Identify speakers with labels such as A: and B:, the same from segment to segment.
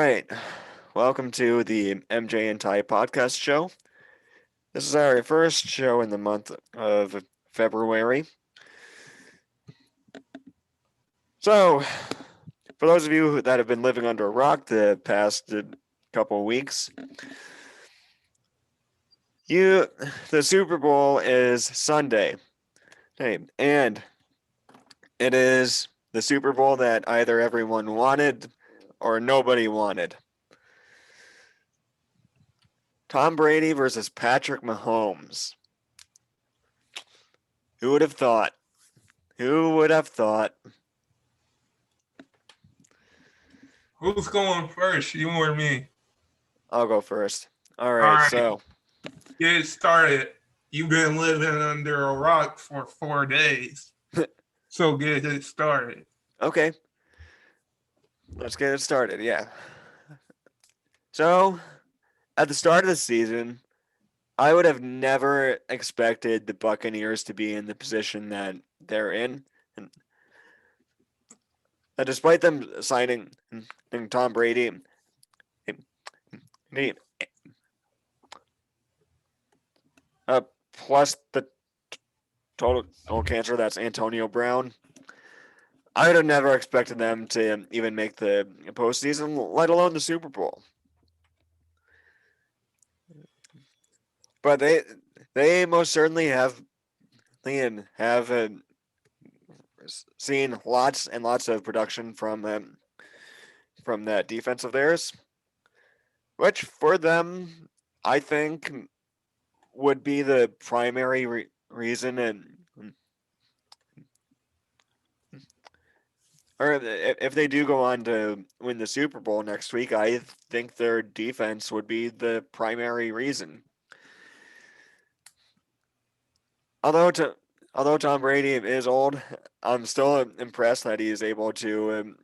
A: right. Welcome to the mj&ty podcast show. This is our first show in the month of February. So, for those of you that have been living under a rock the past couple of weeks, the Super Bowl is Sunday. Hey, and it is the Super Bowl that either everyone wanted or nobody wanted. Tom Brady versus Patrick Mahomes. Who would have thought? Who would have thought?
B: Who's going first, you or me?
A: I'll go first. All
B: All
A: right,
B: right,
A: so
B: get it started. You've been living under a rock for 4 days, so get it started.
A: okay, let's get it started. Yeah. So, at the start of the season, I would have never expected the Buccaneers to be in the position that they're in. And despite them signing Tom Brady, he- plus the total cancer that's Antonio Brown, I would have never expected them to even make the postseason, let alone the Super Bowl. But they most certainly have seen lots and lots of production from that defense of theirs, which for them I think would be the primary reason, and or if they do go on to win the Super Bowl next week, I think their defense would be the primary reason. Although Tom Brady is old, I'm still impressed that he is able to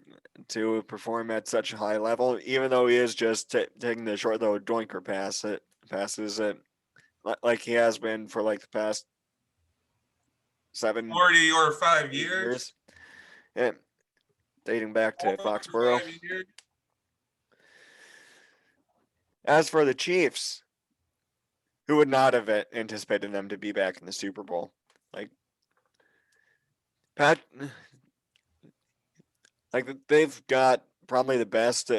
A: perform at such a high level, even though he is just taking the short little doinker passes like he has been for like the past 7,
B: 40 or 5
A: 8
B: years?
A: years, yeah, dating back to
B: Over
A: Foxborough.
B: 5 years?
A: As for the Chiefs, who would not have anticipated them to be back in the Super Bowl? Like Pat, like they've got probably the best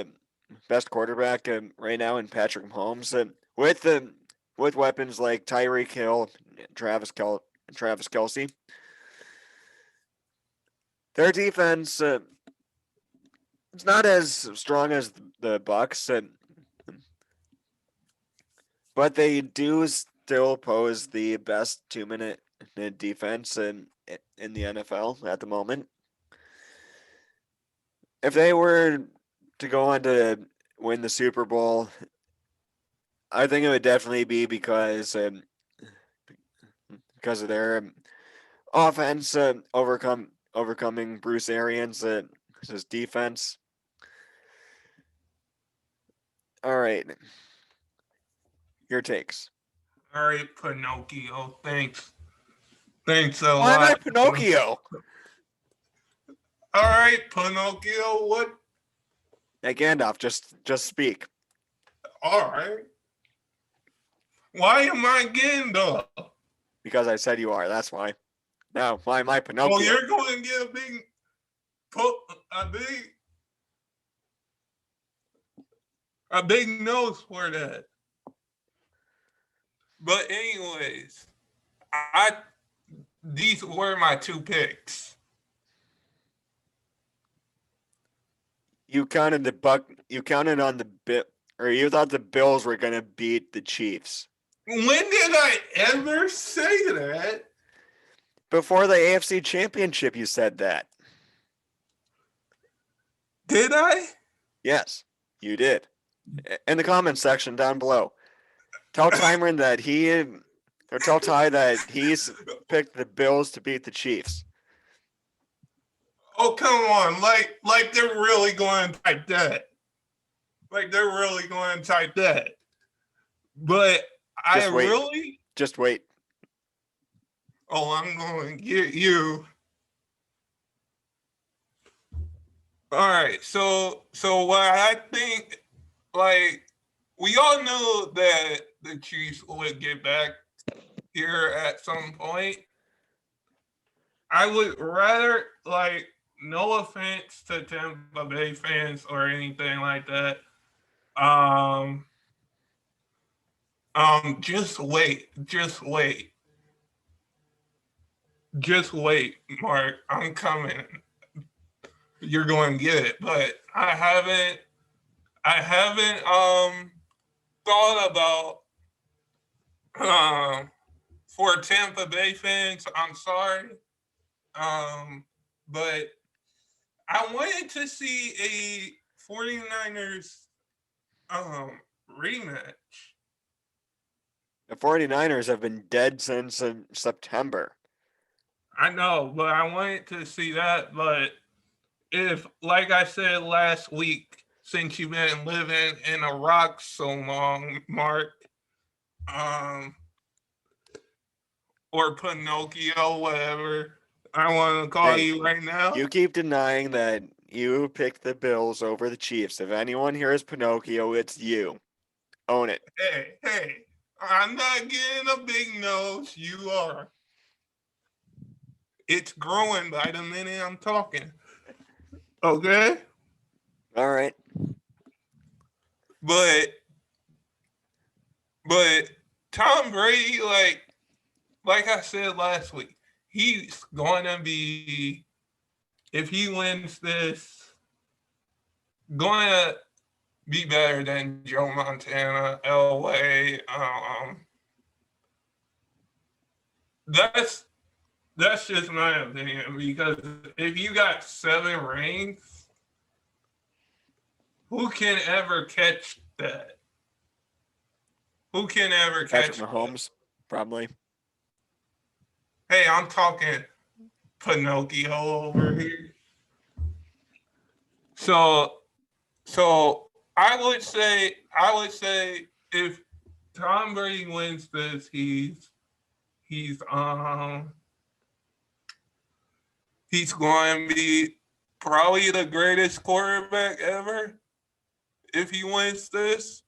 A: quarterback right now in Patrick Mahomes, with weapons like Tyreek Hill, Travis Kelsey. Their defense it's not as strong as the Bucks, but they do still pose the best 2-minute defense in the NFL at the moment. If they were to go on to win the Super Bowl, I think it would definitely be because of their offense overcoming Bruce Arians' his defense. All right, your takes.
B: All right, Pinocchio. Thanks a
A: Why am I
B: lot.
A: Pinocchio?
B: All right, Pinocchio. What?
A: Hey Gandalf, just speak.
B: All right. Why am I Gandalf?
A: Because I said you are. That's why. Now, why am I
B: Oh,
A: Pinocchio?
B: you're going to get a big nose for that. But anyways, these were my two picks.
A: You counted on the bit, or you thought the Bills were gonna beat the Chiefs.
B: When did I ever say that?
A: Before the AFC Championship, you said that.
B: Did I?
A: Yes, you did. In the comments section down below, tell Tyron that tell Ty that he's picked the Bills to beat the Chiefs.
B: Oh, come on. Like they're really going to type that. Like they're really going to type that. But
A: Just wait.
B: really?
A: Just wait.
B: Oh, I'm going to get you. All right. So what I think like we all knew that the Chiefs would get back here at some point. I would rather, like, no offense to Tampa Bay fans or anything like that. Um, just wait, just wait, Mark. I'm coming. You're going to get it, but I haven't thought about for Tampa Bay fans. I'm sorry, but I wanted to see a 49ers rematch.
A: The 49ers have been dead since September.
B: I know, but I wanted to see that. But if, like I said last week, since you've been living in a rock so long, Mark, um, or Pinocchio, whatever I want to call
A: Hey,
B: you right now.
A: you keep denying that you picked the Bills over the Chiefs. If anyone here is Pinocchio, it's you. Own it.
B: Hey, I'm not getting a big nose. You are. It's growing by the minute I'm talking. Okay?
A: All right.
B: But Tom Brady, like I said last week, he's going to be, if he wins this, going to be better than Joe Montana, Elway. That's just my opinion, because if you got 7 rings, who can ever catch that? Who can ever
A: Patrick
B: catch that?
A: Mahomes, probably.
B: Hey, I'm talking Pinocchio over here. So I would say if Tom Brady wins this, he's he's going to be probably the greatest quarterback ever if he wins this.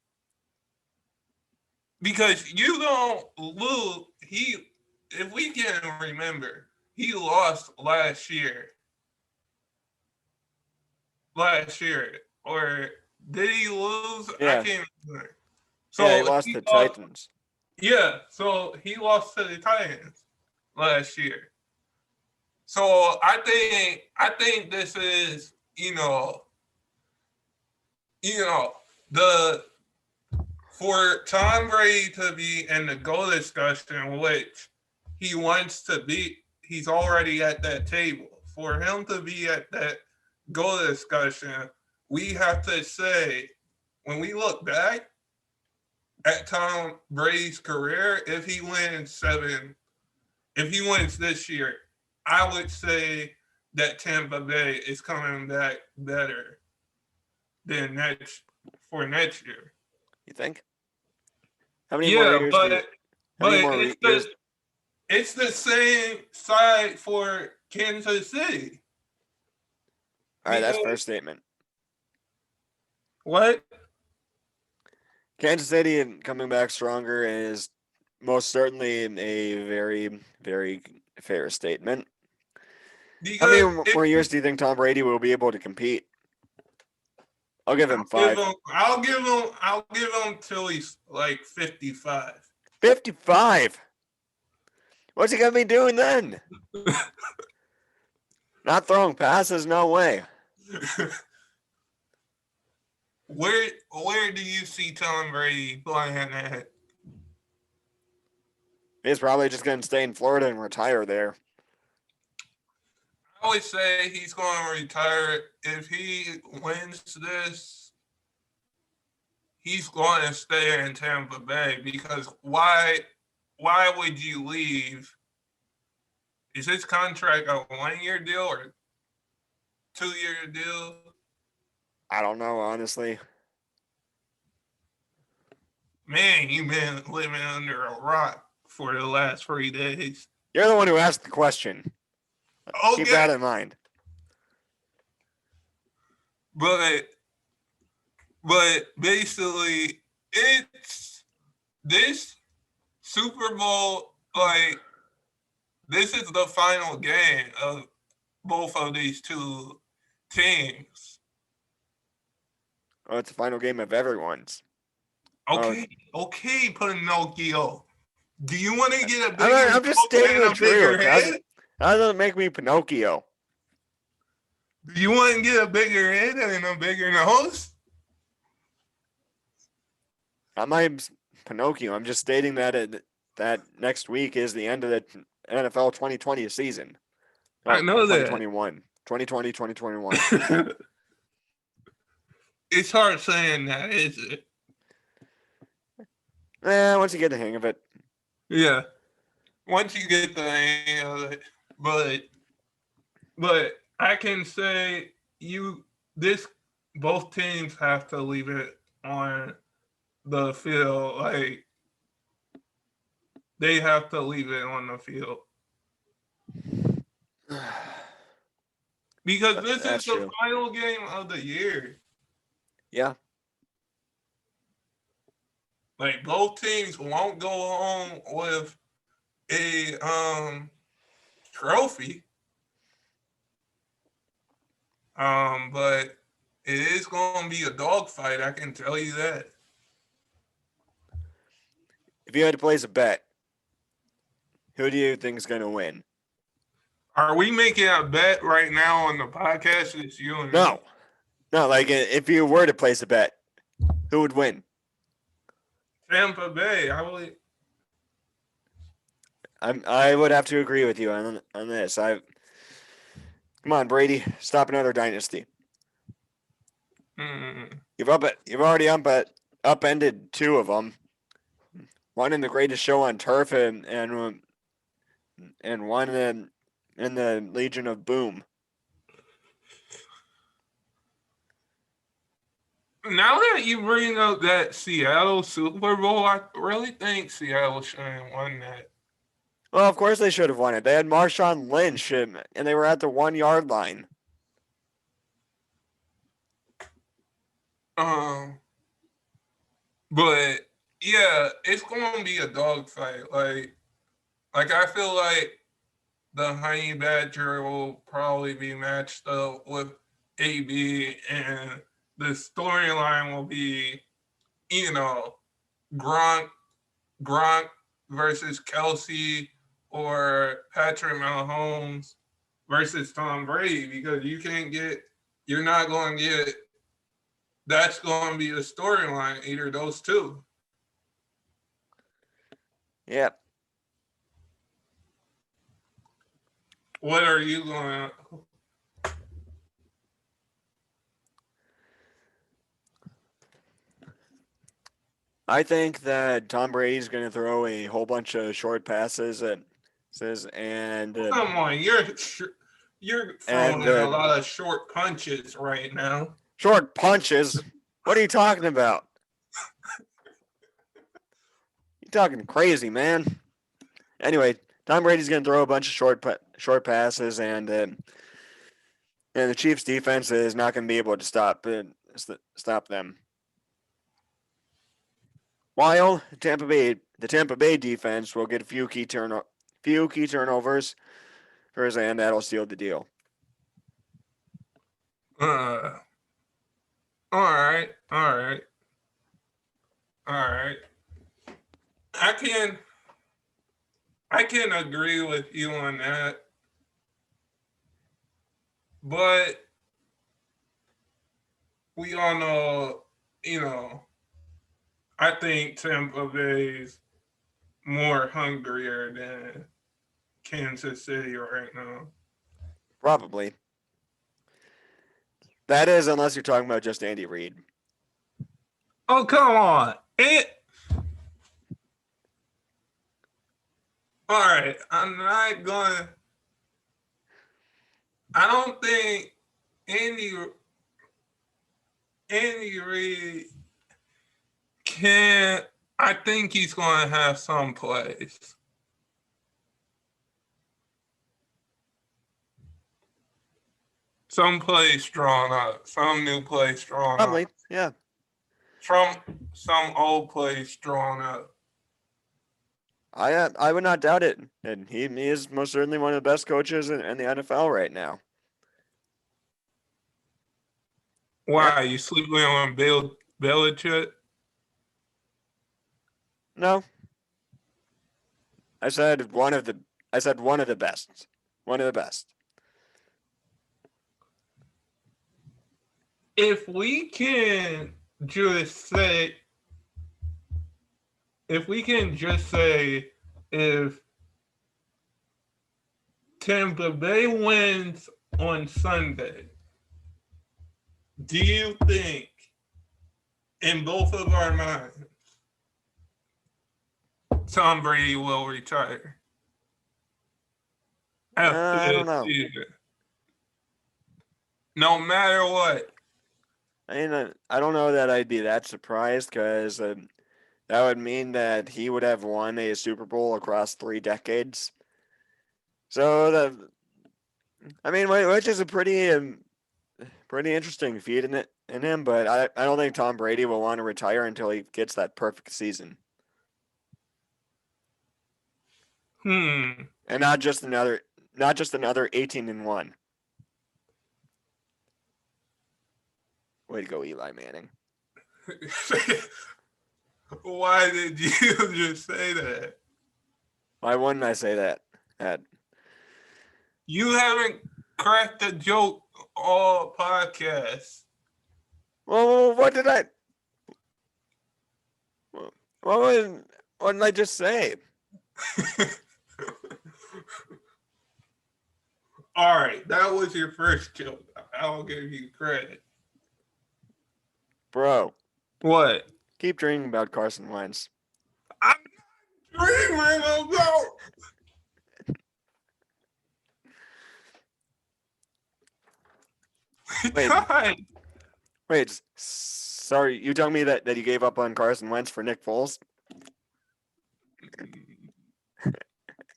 B: Because you don't lose. If we can remember, he lost last year. Or did he lose? I
A: Yeah.
B: can't remember.
A: Yeah, he
B: So
A: lost
B: he
A: to the
B: lost.
A: Titans.
B: Yeah, so he lost to the Titans last year. So I think this is the for Tom Brady to be in the goal discussion, which he wants to be. He's already at that table. For him to be at that goal discussion, we have to say, when we look back at Tom Brady's career, if he wins this year, I would say that Tampa Bay is coming back better than next year.
A: You think? How many more
B: Yeah,
A: years do you?
B: but
A: How many
B: but
A: more years?
B: it's the same side for Kansas City.
A: All right, that's
B: Because
A: first statement.
B: what?
A: Kansas City coming back stronger is most certainly a very, very fair statement. How
B: Because
A: many more years do you think Tom Brady will be able to compete? I'll give him 5.
B: I'll give him till he's like 55.
A: 55. What's he gonna be doing then? Not throwing passes? No way.
B: Where do you see Tom Brady playing at?
A: He's probably just gonna stay in Florida and retire there.
B: I would say he's going to retire if he wins this. He's going to stay in Tampa Bay, because why would you leave? Is his contract a 1-year deal or 2-year deal?
A: I don't know, honestly.
B: Man, you've been living under a rock for the last 3 days.
A: You're the one who asked the question. Keep that
B: Okay,
A: in mind.
B: but But basically, it's this Super Bowl, like, this is the final game of both of these two teams.
A: Oh, it's the final game of everyone's. Oh,
B: Okay, Pinocchio. Do you want to get a
A: I'm,
B: bigger
A: I'm just
B: nose
A: stating
B: and
A: the
B: a bigger
A: truth.
B: head?
A: How does it make me Pinocchio?
B: Do you want to get a bigger head and a bigger nose?
A: I'm not Pinocchio. I'm just stating that that next week is the end of the NFL 2020 season.
B: I
A: Oh,
B: know that.
A: 2021. 2020, 2021.
B: It's hard saying that, is it?
A: Once you get the hang of it.
B: Yeah. Once you get the hang of it. But I can say this both teams have to leave it on the field. Like, they have to leave it on the field. Because this is
A: That's
B: the
A: true.
B: final game of the year.
A: Yeah.
B: Like, both teams won't go home with a trophy. But it is going to be a dogfight, I can tell you that.
A: If you had to place a bet, who do you think is going to win?
B: Are we making a bet right now on the podcast? It's you and me.
A: No. No, like if you were to place a bet, who would win?
B: Tampa Bay.
A: I would have to agree with you on this. Come on, Brady, stop another dynasty. You've already upended two of them. One in the greatest show on turf, and one in the Legion of Boom.
B: Now that you bring up that Seattle Super Bowl, I really think Seattle should have won that.
A: Well, of course they should have won it. They had Marshawn Lynch, and they were at the 1 yard line.
B: But yeah, it's going to be a dogfight. Like I feel like the Honey Badger will probably be matched up with AB, and the storyline will be, Gronk versus Kelsey, or Patrick Mahomes versus Tom Brady, because you're not going to get, that's going to be the storyline, either those two.
A: Yep.
B: What are you going to?
A: I think that Tom Brady's going to throw a whole bunch of short passes and
B: come on, you're throwing in a lot of short punches right now.
A: Short punches? What are you talking about? You're talking crazy, man. Anyway, Tom Brady's going to throw a bunch of short passes, and the Chiefs' defense is not going to be able to stop them. While the Tampa Bay defense will get a few key turnovers, and that'll seal the deal.
B: All right. I can agree with you on that, but we all know, I think Tampa Bay's more hungrier than Kansas City right now.
A: Probably. That is, unless you're talking about just Andy Reid.
B: Oh, come on. All right. I'm not going to. I don't think Andy Reid can. I think he's going to have some plays. Some plays drawn up. Some new plays drawn
A: Probably,
B: up.
A: yeah.
B: from some old place drawn up.
A: I would not doubt it, and he is most certainly one of the best coaches in the NFL right now.
B: Why, you sleeping on Bill Belichick?
A: No, I said one of the best, one of the best.
B: If we can just say, if Tampa Bay wins on Sunday, do you think, in both of our minds, Tom Brady will retire after
A: I don't
B: this
A: know.
B: season? No matter what.
A: I mean, I don't know that I'd be that surprised because that would mean that he would have won a Super Bowl across 3 decades. So I mean, which is a pretty interesting feat in him. But I don't think Tom Brady will want to retire until he gets that perfect season,
B: Hmm.
A: and not just another 18-1. Way to go, Eli Manning.
B: Why did you just say that?
A: Why wouldn't I say that?
B: You haven't cracked a joke all podcast.
A: Well, what did I? What did I just say?
B: All right, that was your first joke. I'll give you credit.
A: Bro,
B: What?
A: keep dreaming about Carson Wentz.
B: I'm dreaming about.
A: Wait,
B: God.
A: wait. Sorry, you telling me that you gave up on Carson Wentz for Nick Foles?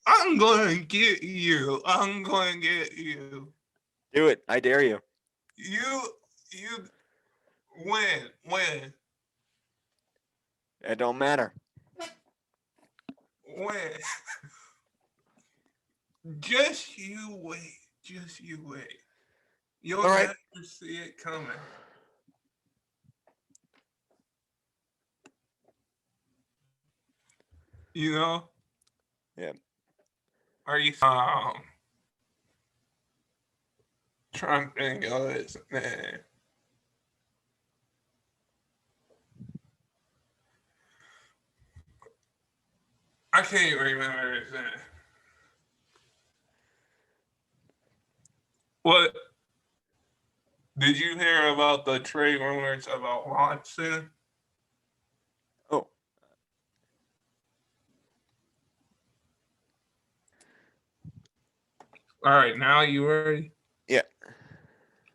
B: I'm going to get you. I'm going to get you.
A: Do it. I dare you.
B: You win.
A: It don't matter.
B: Win. Just you wait. You'll
A: All right.
B: never see it coming. You know?
A: Yeah.
B: Are you trying to think of this, man? I can't remember his name. What? Did you hear about the trade rumors about Watson?
A: Oh.
B: All right, now you ready?
A: Yeah.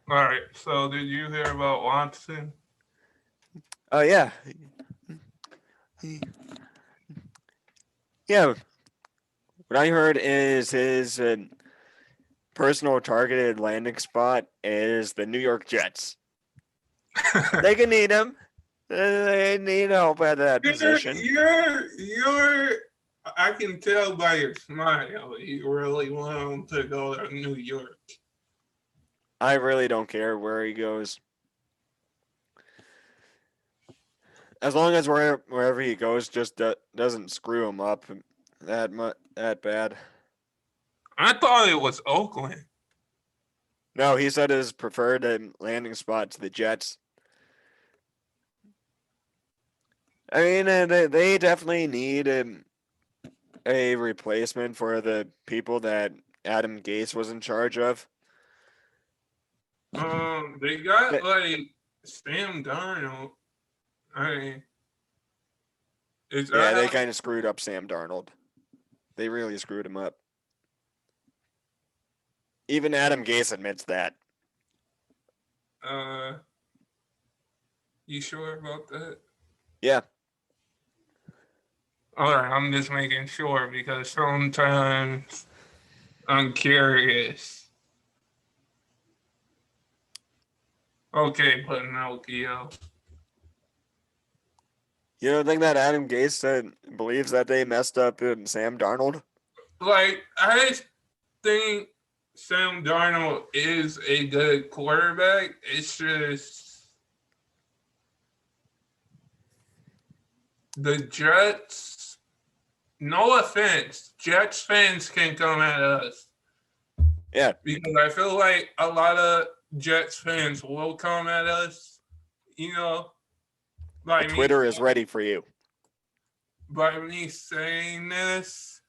B: All right, so did you hear about Watson?
A: Oh yeah. Yeah. What I heard is his personal targeted landing spot is the New York Jets. They can need him. They need help at that position.
B: You're. I can tell by your smile, you really want him to go to New York.
A: I really don't care where he goes. As long as wherever he goes just doesn't screw him up that bad.
B: I thought it was Oakland.
A: No, he said his preferred landing spot to the Jets. I mean, they definitely need a replacement for the people that Adam Gase was in charge of.
B: They got like Sam Darnold. I mean, is
A: Yeah,
B: that
A: they
B: how?
A: kind of screwed up Sam Darnold. They really screwed him up. Even Adam Gase admits that.
B: Uh, you sure about that?
A: Yeah.
B: All right, I'm just making sure because sometimes I'm curious. Okay, Pinocchio.
A: You don't think that Adam Gase believes that they messed up in Sam Darnold?
B: Like, I think Sam Darnold is a good quarterback. It's just the Jets. No offense, Jets fans can come at us
A: Yeah,
B: because I feel like a lot of Jets fans will come at us. You know,
A: the
B: by me
A: Twitter is ready for you.
B: saying this,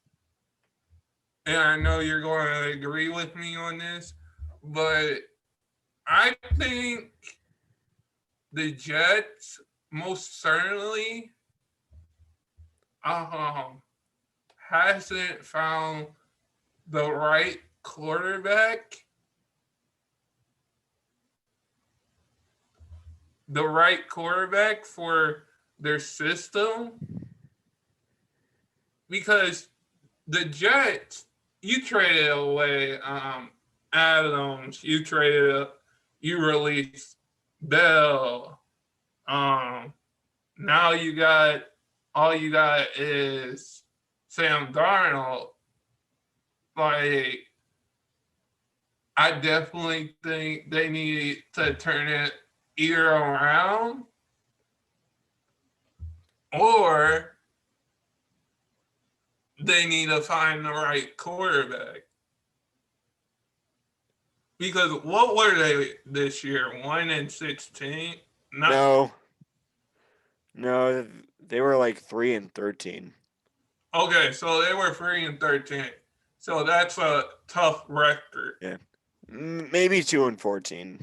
B: and I know you're going to agree with me on this, but I think the Jets most certainly um hasn't found the right quarterback, for their system, because the Jets, you traded away Adams, you released Bell. Now all you got is Sam Darnold. Like, I definitely think they need to turn it either around, or they need to find the right quarterback. Because what were they this year? 1-16? Not
A: No, no, they were like 3-13.
B: okay, so they were 3-13. So that's a tough record.
A: Yeah, maybe 2-14.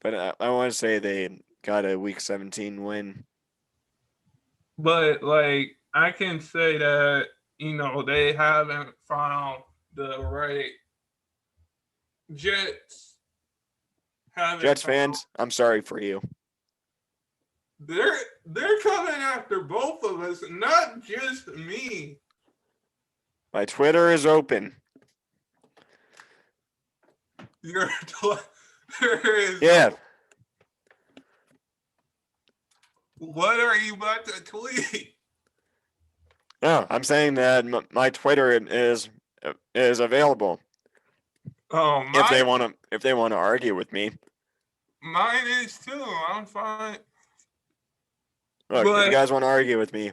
A: But I want to say they got a Week 17 win.
B: But like, I can say that, they haven't found the right Jets haven't
A: Jets
B: found.
A: fans, I'm sorry for you.
B: They're they're coming after both of us, not just me.
A: My Twitter is open.
B: Your Twitter is
A: Yeah,
B: what are you about to tweet?
A: no, I'm saying that my Twitter is available
B: Oh,
A: if they want to argue with me.
B: mine is too. I'm fine,
A: Look, if you
B: but
A: guys want to argue with me,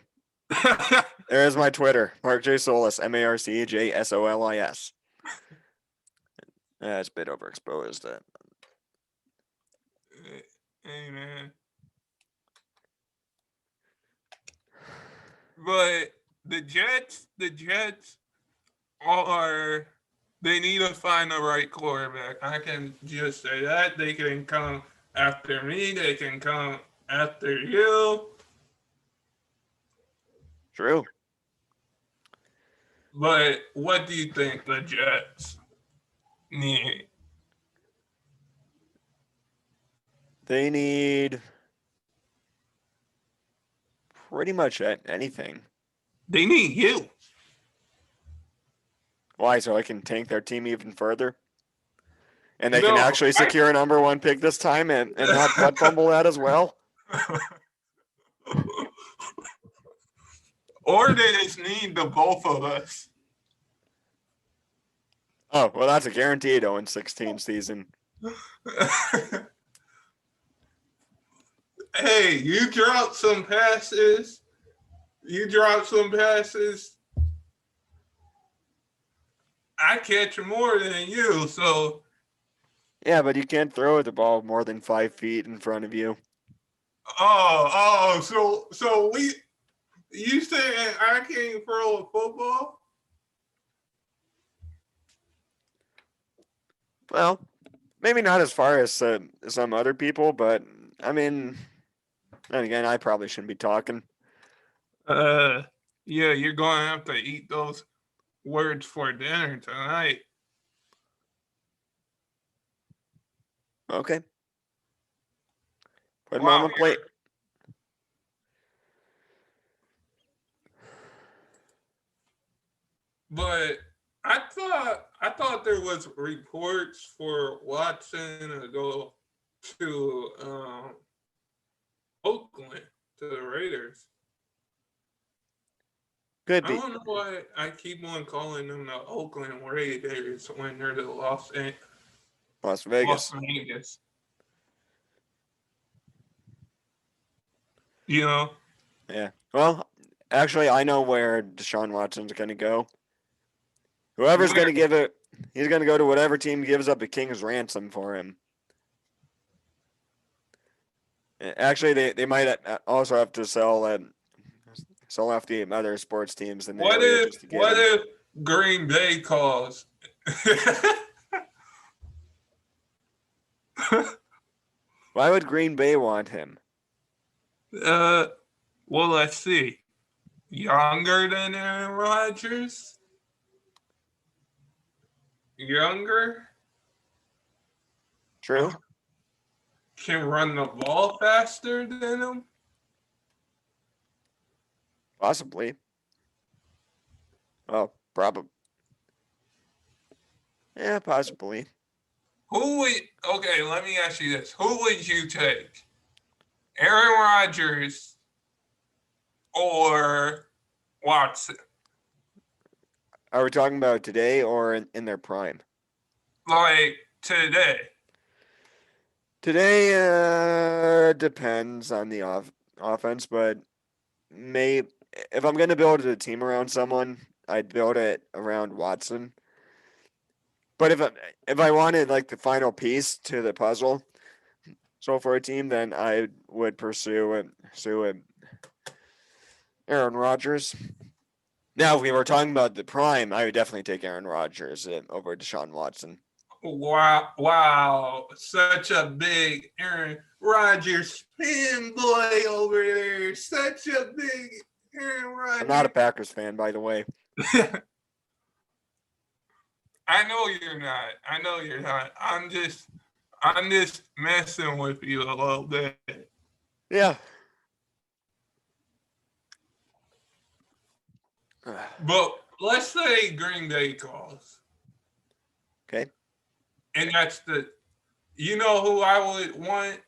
A: there is my Twitter, Mark J Solis, MarcJSolis. It's a bit overexposed.
B: hey man, but the Jets are. They need to find the right quarterback. I can just say that. They can come after me. They can come after you.
A: True.
B: But what do you think the Jets need?
A: They need pretty much anything.
B: They need you.
A: Why? So I can tank their team even further? And they can
B: No,
A: actually secure a number one pick this time and not butt fumble that as well?
B: or they just need the both of us.
A: Oh, well, that's a guaranteed 0-16 season.
B: Hey, you dropped some passes. You dropped some passes. I catch more than you, so.
A: Yeah, but you can't throw the ball more than 5 feet in front of you.
B: So you saying I can't throw a football?
A: Well, maybe not as far as some other people, but I mean, and again, I probably shouldn't be talking.
B: Yeah, you're going to have to eat those words for dinner tonight.
A: Okay. Put them on
B: Wow.
A: my plate.
B: But I thought there was reports for Watson to go to Oakland.
A: Could
B: I
A: be
B: don't know why I keep on calling them the Oakland Raiders when they're the
A: Las
B: Las
A: Vegas.
B: Vegas. You know,
A: Yeah. Well, actually, I know where Deshaun Watson's going to go. Whoever's
B: where
A: going to give it, he's going to go to whatever team gives up a king's ransom for him. Actually, they might also have to sell off the other sports teams in the area just to get
B: what
A: him.
B: if Green Bay calls?
A: Why would Green Bay want him?
B: uh, well, let's see. Younger than Aaron Rodgers? Younger?
A: True,
B: Can run the ball faster than him?
A: possibly. Oh, probably. Yeah, possibly.
B: Who would, okay, let me ask you this. Who would you take? Aaron Rodgers or Watson?
A: Are we talking about today or in their prime?
B: Like today.
A: Today depends on the offense, but may if I'm going to build a team around someone, I'd build it around Watson. But if I wanted like the final piece to the puzzle, so for a team, then I would pursue Aaron Rodgers. Now, if we were talking about the prime, I would definitely take Aaron Rodgers over Deshaun Watson.
B: Wow. Such a big Aaron Rodgers fanboy over there. Such a big Aaron
A: I'm not a
B: Rodgers.
A: Packers fan, by the way.
B: I know you're not. I know you're not. I'm just messing with you a little bit.
A: Yeah.
B: But let's say Green Bay calls.
A: Okay.
B: And that's the, you know who I would want?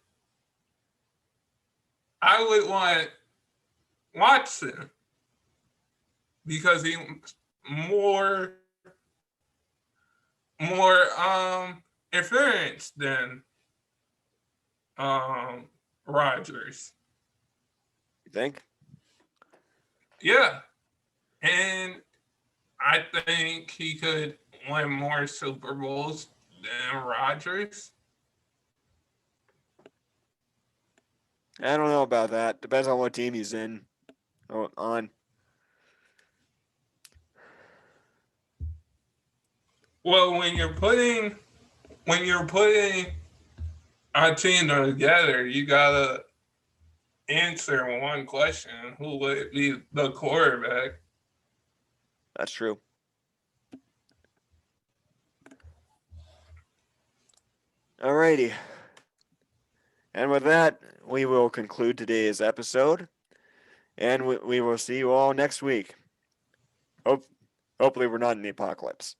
B: I would want Watson because he more experience than Rodgers.
A: You think?
B: Yeah. And I think he could win more Super Bowls than Rodgers.
A: I don't know about that. Depends on what team he's in. On.
B: Well, when you're putting a team together, you gotta answer one question: who would be the quarterback?
A: That's true. Alrighty. And with that, we will conclude today's episode. And we will see you all next week. Hopefully, we're not in the apocalypse.